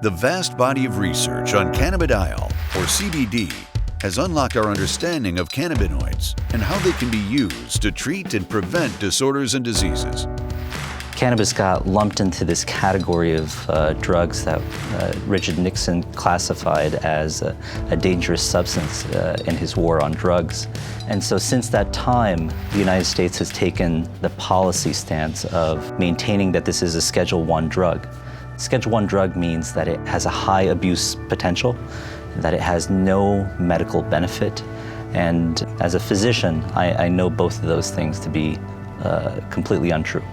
The vast body of research on cannabidiol, or CBD, has unlocked our understanding of cannabinoids and how they can be used to treat and prevent disorders and diseases. Cannabis got lumped into this category of drugs that Richard Nixon classified as a dangerous substance in his war on drugs. And so since that time, the United States has taken the policy stance of maintaining that this is a Schedule I drug. Schedule I drug means that it has a high abuse potential, that it has no medical benefit. And as a physician, I know both of those things to be completely untrue.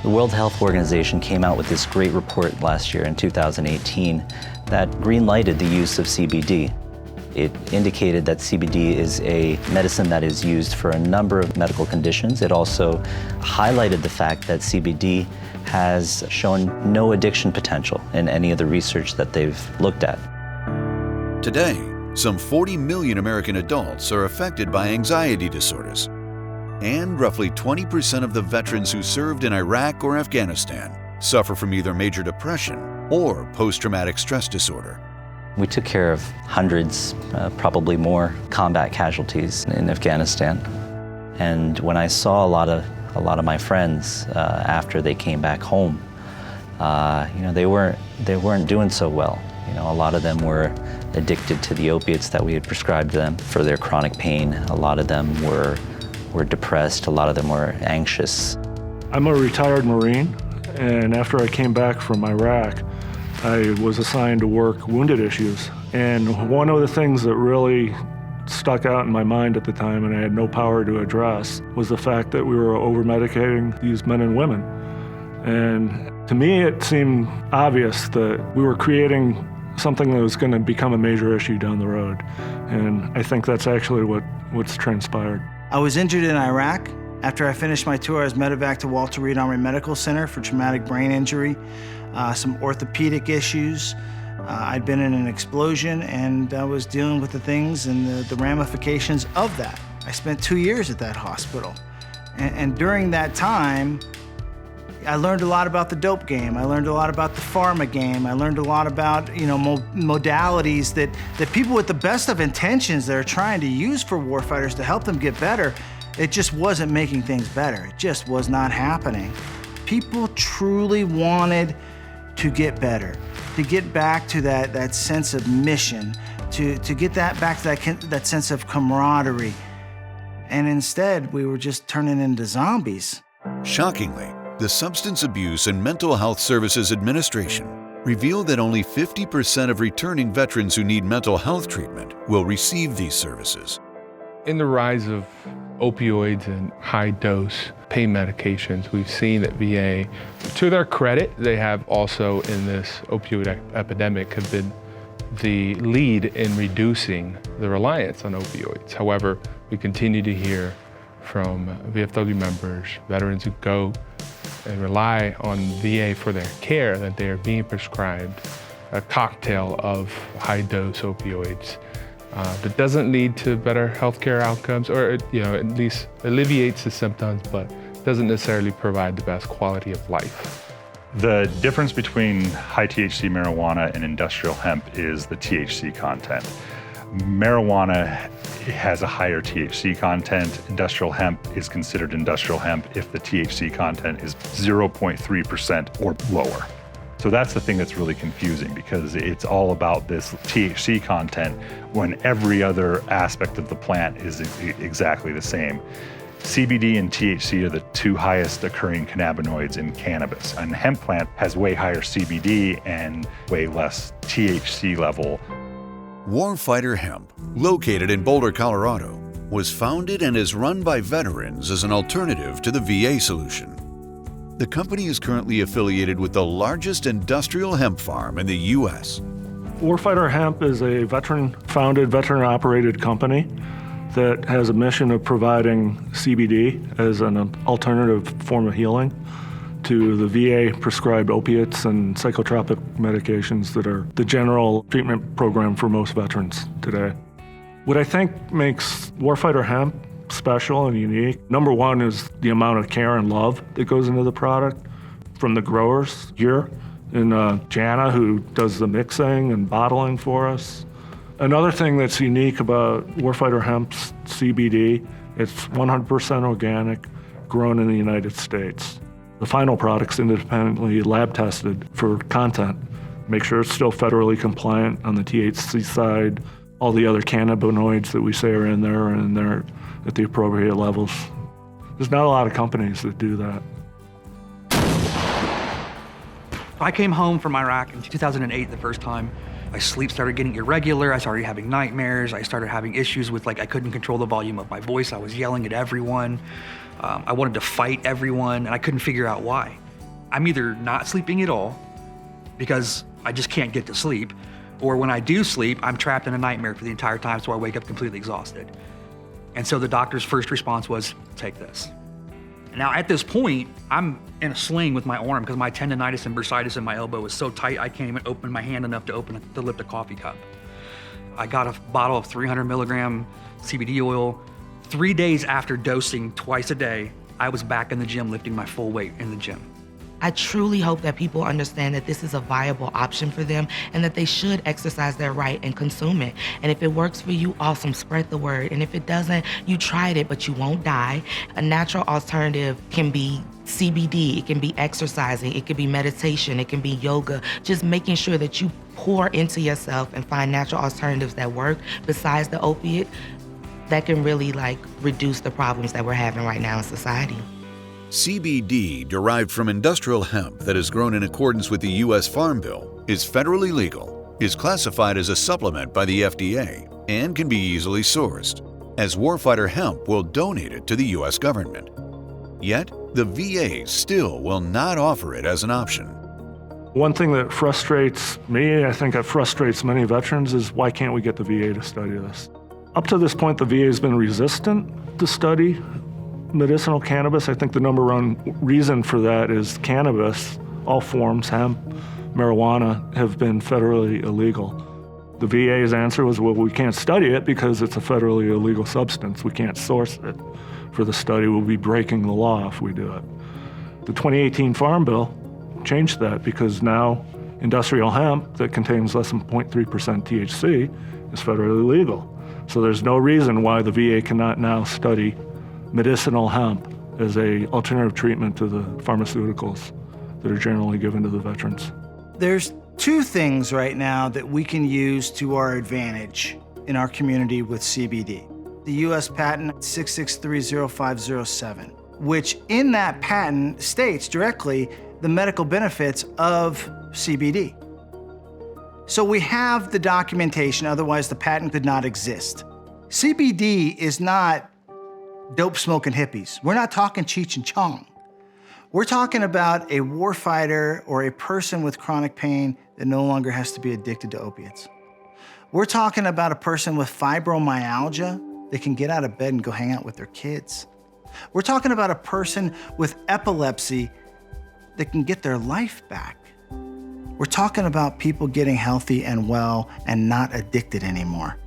The World Health Organization came out with this great report last year in 2018 that green-lighted the use of CBD. It indicated that CBD is a medicine that is used for a number of medical conditions. It also highlighted the fact that CBD has shown no addiction potential in any of the research that they've looked at. Today, some 40 million American adults are affected by anxiety disorders. And roughly 20% of the veterans who served in Iraq or Afghanistan suffer from either major depression or post-traumatic stress disorder. We took care of hundreds, probably more, combat casualties in Afghanistan. And when I saw a lot of my friends after they came back home, they weren't doing so well. A lot of them were addicted to the opiates that we had prescribed them for their chronic pain. A lot of them were depressed, a lot of them were anxious. I'm a retired Marine, and after I came back from Iraq, I was assigned to work wounded issues. And one of the things that really stuck out in my mind at the time, and I had no power to address, was the fact that we were over-medicating these men and women. And to me, it seemed obvious that we were creating something that was going to become a major issue down the road. And I think that's actually what's transpired. I was injured in Iraq. After I finished my tour, I was medevac to Walter Reed Army Medical Center for traumatic brain injury, some orthopedic issues. I'd been in an explosion, and I was dealing with the things and the ramifications of that. I spent 2 years at that hospital. And during that time, I learned a lot about the dope game. I learned a lot about the pharma game. I learned a lot about, modalities that people with the best of intentions that are trying to use for warfighters to help them get better, it just wasn't making things better. It just was not happening. People truly wanted to get better, to get back to that sense of mission, to get back to that sense of camaraderie. And instead, we were just turning into zombies. Shockingly, the Substance Abuse and Mental Health Services Administration revealed that only 50% of returning veterans who need mental health treatment will receive these services. In the rise of opioids and high-dose pain medications, we've seen that VA, to their credit, they have also in this opioid epidemic have been the lead in reducing the reliance on opioids. However, we continue to hear from VFW members, veterans who go and rely on VA for their care, that they are being prescribed a cocktail of high-dose opioids that doesn't lead to better healthcare outcomes, or at least alleviates the symptoms, but doesn't necessarily provide the best quality of life. The difference between high THC marijuana and industrial hemp is the THC content. Marijuana has a higher THC content. Industrial hemp is considered industrial hemp if the THC content is 0.3% or lower. So that's the thing that's really confusing, because it's all about this THC content when every other aspect of the plant is exactly the same. CBD and THC are the two highest occurring cannabinoids in cannabis. And hemp plant has way higher CBD and way less THC level. Warfighter Hemp, located in Boulder, Colorado, was founded and is run by veterans as an alternative to the VA solution. The company is currently affiliated with the largest industrial hemp farm in the U.S. Warfighter Hemp is a veteran-founded, veteran-operated company that has a mission of providing CBD as an alternative form of healing to the VA prescribed opiates and psychotropic medications that are the general treatment program for most veterans today. What I think makes Warfighter Hemp special and unique, number one, is the amount of care and love that goes into the product from the growers here and Jana, who does the mixing and bottling for us. Another thing that's unique about Warfighter Hemp's CBD, it's 100% organic, grown in the United States. The final product's independently lab tested for content. Make sure it's still federally compliant on the THC side. All the other cannabinoids that we say are in there at the appropriate levels. There's not a lot of companies that do that. I came home from Iraq in 2008 the first time. My sleep started getting irregular. I started having nightmares. I started having issues with, I couldn't control the volume of my voice. I was yelling at everyone. I wanted to fight everyone, and I couldn't figure out why. I'm either not sleeping at all because I just can't get to sleep, or when I do sleep, I'm trapped in a nightmare for the entire time, so I wake up completely exhausted. And so the doctor's first response was, take this. Now at this point, I'm in a sling with my arm because my tendonitis and bursitis in my elbow is so tight I can't even open my hand enough to lift a coffee cup. I got a bottle of 300 milligram CBD oil. 3 days after dosing twice a day, I was back in the gym lifting my full weight in the gym. I truly hope that people understand that this is a viable option for them and that they should exercise their right and consume it. And if it works for you, awesome, spread the word. And if it doesn't, you tried it, but you won't die. A natural alternative can be CBD, it can be exercising, it can be meditation, it can be yoga, just making sure that you pour into yourself and find natural alternatives that work besides the opiate that can really reduce the problems that we're having right now in society. CBD, derived from industrial hemp that is grown in accordance with the U.S. Farm Bill, is federally legal, is classified as a supplement by the FDA, and can be easily sourced, as Warfighter Hemp will donate it to the U.S. government. Yet, the VA still will not offer it as an option. One thing that frustrates me, I think it frustrates many veterans, is why can't we get the VA to study this? Up to this point, the VA has been resistant to study medicinal cannabis. I think the number one reason for that is cannabis, all forms, hemp, marijuana, have been federally illegal. The VA's answer was, well, we can't study it because it's a federally illegal substance. We can't source it for the study. We'll be breaking the law if we do it. The 2018 Farm Bill changed that because now industrial hemp that contains less than 0.3% THC is federally legal. So there's no reason why the VA cannot now study medicinal hemp as an alternative treatment to the pharmaceuticals that are generally given to the veterans. There's two things right now that we can use to our advantage in our community with CBD. The U.S. patent 6630507, which in that patent states directly the medical benefits of CBD. So we have the documentation, otherwise the patent could not exist. CBD is not dope smoking hippies. We're not talking Cheech and Chong. We're talking about a warfighter or a person with chronic pain that no longer has to be addicted to opiates. We're talking about a person with fibromyalgia that can get out of bed and go hang out with their kids. We're talking about a person with epilepsy that can get their life back. We're talking about people getting healthy and well and not addicted anymore.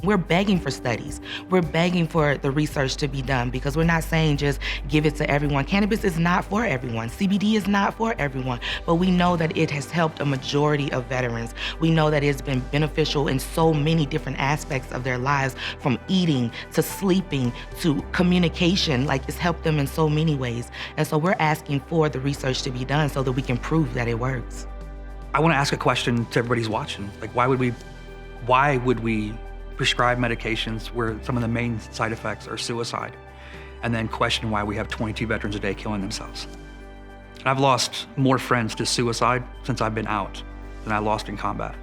We're begging for studies. We're begging for the research to be done because we're not saying just give it to everyone. Cannabis is not for everyone. CBD is not for everyone, but we know that it has helped a majority of veterans. We know that it's been beneficial in so many different aspects of their lives, from eating to sleeping to communication. It's helped them in so many ways. And so we're asking for the research to be done so that we can prove that it works. I want to ask a question to everybody's watching. Why would we prescribe medications where some of the main side effects are suicide, and then question why we have 22 veterans a day killing themselves? I've lost more friends to suicide since I've been out than I lost in combat.